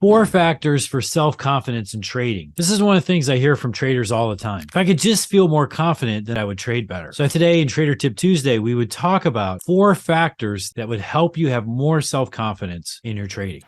4 factors for self-confidence in trading. This is one of the things I hear from traders all the time. If I could just feel more confident, then I would trade better. So today in Trader Tip Tuesday, we would talk about 4 factors that would help you have more self-confidence in your trading.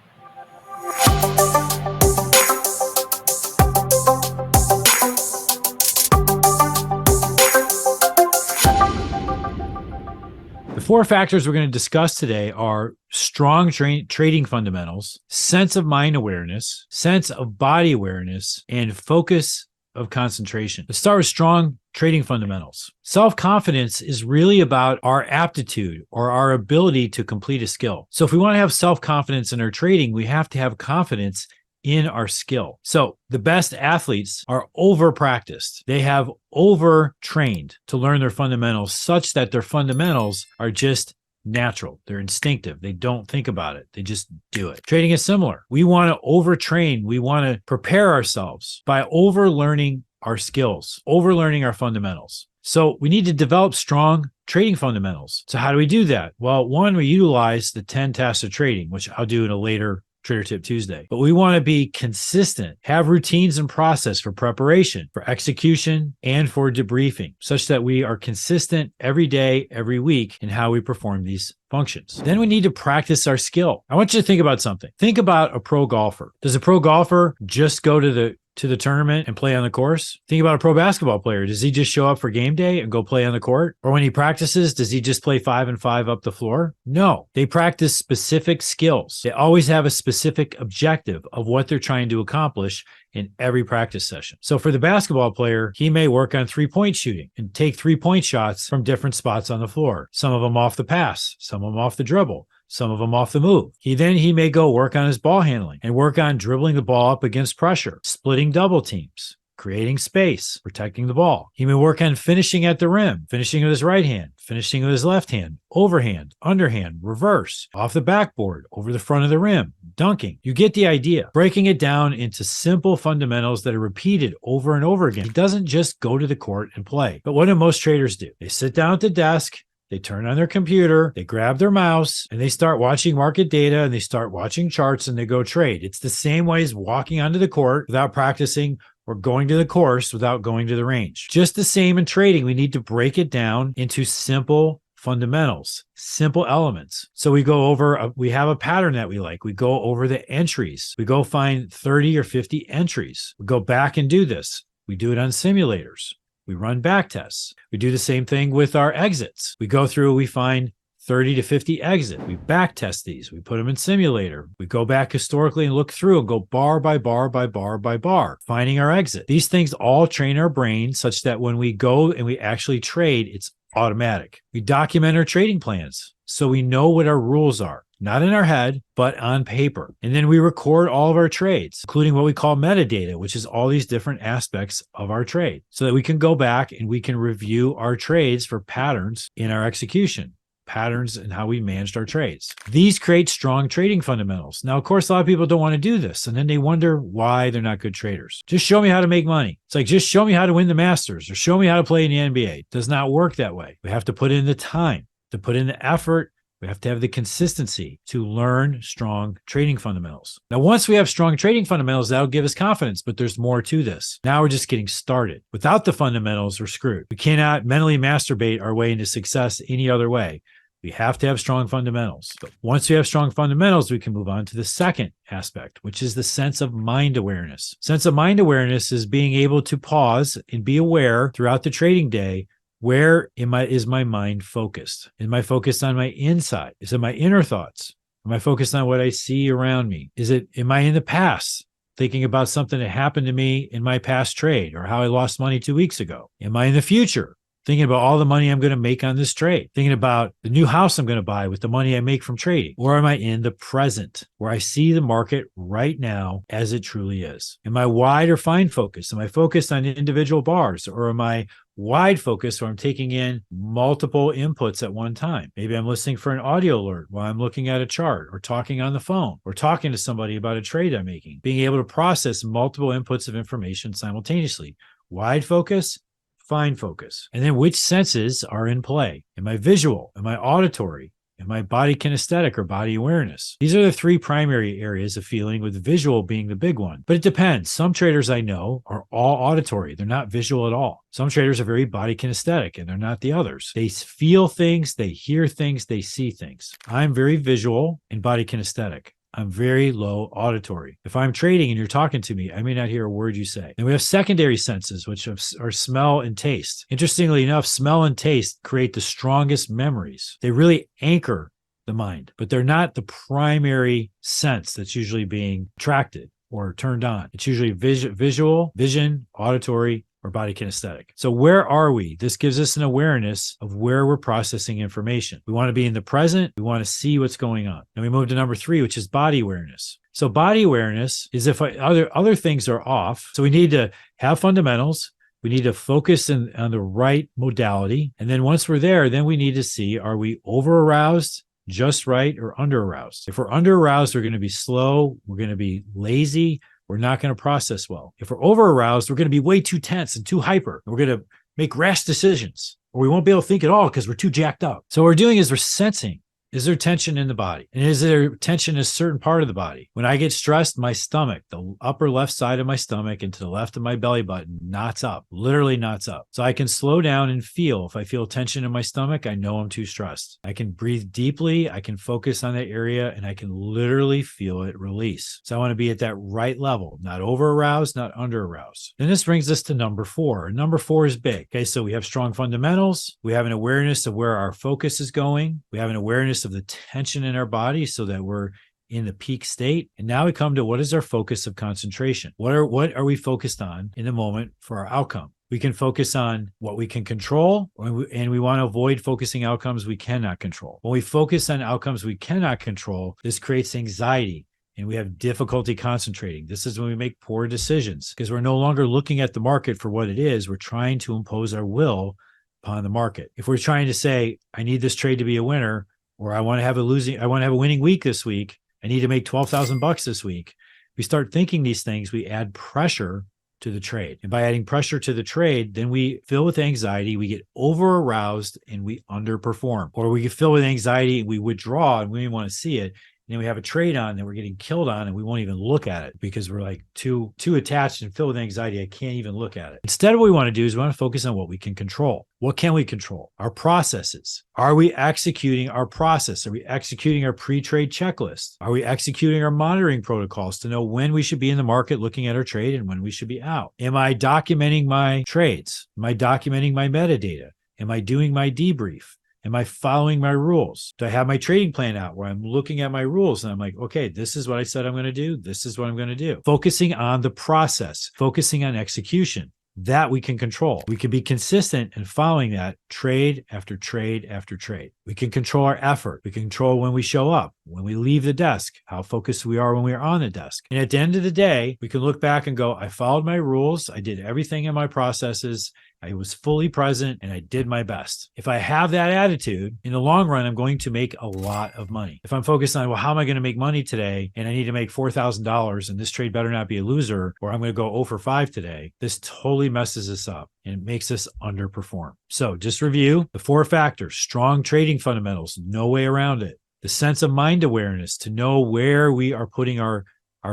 The 4 factors we're going to discuss today are strong trading fundamentals, sense of mind awareness, sense of body awareness, and focus of concentration. Let's start with strong trading fundamentals. Self-confidence is really about our aptitude or our ability to complete a skill. So if we want to have self-confidence in our trading, we have to have confidence in our skill. So the best athletes are over-practiced. They have over-trained to learn their fundamentals such that their fundamentals are just natural. They're instinctive. They don't think about it. They just do it. Trading is similar. We want to overtrain. We want to prepare ourselves by over-learning our skills, over-learning our fundamentals. So we need to develop strong trading fundamentals. So how do we do that? Well, one, we utilize the 10 tasks of trading, which I'll do in a later Trader Tip Tuesday. But we want to be consistent, have routines and process for preparation, for execution, and for debriefing, such that we are consistent every day, every week in how we perform these functions. Then we need to practice our skill. I want you to think about something. Think about a pro golfer. Does a pro golfer just go to the tournament and play on the course? Think about a pro basketball player. Does he just show up for game day and go play on the court? Or when he practices, does he just play 5 and 5 up the floor? No, they practice specific skills. They always have a specific objective of what they're trying to accomplish in every practice session. So for the basketball player, he may work on 3-point shooting and take 3-point shots from different spots on the floor. Some of them off the pass, some of them off the dribble, some of them off the move. He may go work on his ball handling and work on dribbling the ball up against pressure, splitting double teams, creating space, protecting the ball. He may work on finishing at the rim, finishing with his right hand, finishing with his left hand, overhand, underhand, reverse, off the backboard, over the front of the rim, dunking. You get the idea. Breaking it down into simple fundamentals that are repeated over and over again. He doesn't just go to the court and play. But what do most traders do? They sit down at the desk, they turn on their computer, they grab their mouse, and they start watching market data, and they start watching charts, and they go trade. It's the same way as walking onto the court without practicing or going to the course without going to the range. Just the same in trading. We need to break it down into simple fundamentals, simple elements. So we go over, we have a pattern that we like. We go over the entries. We go find 30 or 50 entries. We go back and do this. We do it on simulators. We run back tests. We do the same thing with our exits. We go through, we find 30 to 50 exit. We back test these. We put them in simulator. We go back historically and look through and go bar by bar by bar by bar, finding our exit. These things all train our brain such that when we go and we actually trade, it's automatic. We document our trading plans so we know what our rules are. Not in our head, but on paper. And then we record all of our trades, including what we call metadata, which is all these different aspects of our trade, so that we can go back and we can review our trades for patterns in our execution, patterns in how we managed our trades. These create strong trading fundamentals. Now, of course, a lot of people don't want to do this, and then they wonder why they're not good traders. Just show me how to make money. It's like, just show me how to win the Masters or show me how to play in the NBA. It does not work that way. We have to put in the time, to put in the effort. We have to have the consistency to learn strong trading fundamentals. Now, once we have strong trading fundamentals, that'll give us confidence, but there's more to this. Now we're just getting started. Without the fundamentals, we're screwed. We cannot mentally masturbate our way into success any other way. We have to have strong fundamentals. But once we have strong fundamentals, we can move on to the second aspect, which is the sense of mind awareness. Sense of mind awareness is being able to pause and be aware throughout the trading day. Where is my mind focused? Am I focused on my inside? Is it my inner thoughts? Am I focused on what I see around me? Am I in the past, thinking about something that happened to me in my past trade or how I lost money 2 weeks ago? Am I in the future, thinking about all the money I'm going to make on this trade, thinking about the new house I'm going to buy with the money I make from trading? Or am I in the present, where I see the market right now as it truly is? Am I wide or fine focused? Am I focused on individual bars, or am I wide focus where I'm taking in multiple inputs at one time? Maybe I'm listening for an audio alert while I'm looking at a chart or talking on the phone or talking to somebody about a trade I'm making. Being able to process multiple inputs of information simultaneously. Wide focus, fine focus. And then which senses are in play? Am I visual? Am I auditory? Am I body kinesthetic or body awareness? These are the three primary areas of feeling, with visual being the big one. But it depends. Some traders I know are all auditory. They're not visual at all. Some traders are very body kinesthetic, and they're not the others. They feel things, they hear things, they see things. I'm very visual and body kinesthetic. I'm very low auditory. If I'm trading and you're talking to me, I may not hear a word you say. And we have secondary senses, which are smell and taste. Interestingly enough, smell and taste create the strongest memories. They really anchor the mind, but they're not the primary sense that's usually being attracted or turned on. It's usually visual, vision, auditory, or body kinesthetic. So where are we? This gives us an awareness of where we're processing information. We want to be in the present. We want to see what's going on. And we move to number 3, which is body awareness. So body awareness is if other things are off. So we need to have fundamentals. We need to focus on the right modality. And then once we're there, then we need to see, are we over aroused, just right, or under aroused? If we're under aroused, we're going to be slow. We're going to be lazy. We're not going to process well. If we're over aroused, we're going to be way too tense and too hyper. We're going to make rash decisions, or we won't be able to think at all because we're too jacked up. So what we're doing is we're sensing, is there tension in the body? And is there tension in a certain part of the body? When I get stressed, my stomach, the upper left side of my stomach and to the left of my belly button knots up, literally knots up. So I can slow down and feel. If I feel tension in my stomach, I know I'm too stressed. I can breathe deeply. I can focus on that area, and I can literally feel it release. So I want to be at that right level, not over aroused, not under aroused. Then this brings us to number 4. And number 4 is big. Okay, so we have strong fundamentals. We have an awareness of where our focus is going. We have an awareness of the tension in our body so that we're in the peak state. And now we come to, what is our focus of concentration? What are we focused on in the moment for our outcome? We can focus on what we can control, and we want to avoid focusing outcomes we cannot control. When we focus on outcomes we cannot control, this creates anxiety, and we have difficulty concentrating. This is when we make poor decisions, because we're no longer looking at the market for what it is. We're trying to impose our will upon the market. If we're trying to say, I need this trade to be a winner, or I want to have a winning week this week, I need to make $12,000 this week. We start thinking these things, we add pressure to the trade. And by adding pressure to the trade, then we fill with anxiety, we get over aroused, and we underperform. Or we get filled with anxiety, we withdraw, and we didn't want to see it. And then we have a trade on that we're getting killed on, and we won't even look at it because we're like too attached and filled with anxiety. I can't even look at it. Instead, what we want to do is we want to focus on what we can control. What can we control? Our processes. Are we executing our process? Are we executing our pre-trade checklist? Are we executing our monitoring protocols to know when we should be in the market looking at our trade and when we should be out? Am I documenting my trades? Am I documenting my metadata? Am I doing my debrief? Am I following my rules? Do I have my trading plan out where I'm looking at my rules and I'm like, okay, this is what I said I'm going to do. This is what I'm going to do. Focusing on the process, focusing on execution. That we can control. We can be consistent in following that trade after trade after trade. We can control our effort. We can control when we show up, when we leave the desk, how focused we are when we are on the desk. And at the end of the day, we can look back and go, I followed my rules. I did everything in my processes. I was fully present and I did my best. If I have that attitude, in the long run, I'm going to make a lot of money. If I'm focused on, well, how am I going to make money today? And I need to make $4,000 and this trade better not be a loser, or I'm going to go 0 for 5 today. This totally messes us up and it makes us underperform. So just review the 4 factors: strong trading fundamentals, no way around it. The sense of mind awareness to know where we are putting our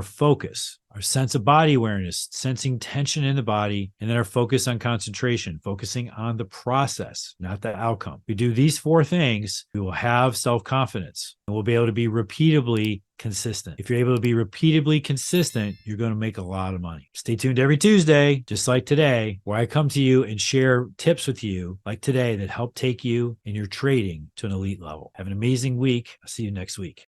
focus, our sense of body awareness, sensing tension in the body, and then our focus on concentration, focusing on the process, not the outcome. We do these 4 things, we will have self-confidence and we'll be able to be repeatably consistent. If you're able to be repeatably consistent, you're going to make a lot of money. Stay tuned every Tuesday, just like today, where I come to you and share tips with you like today that help take you in your trading to an elite level. Have an amazing week. I'll see you next week.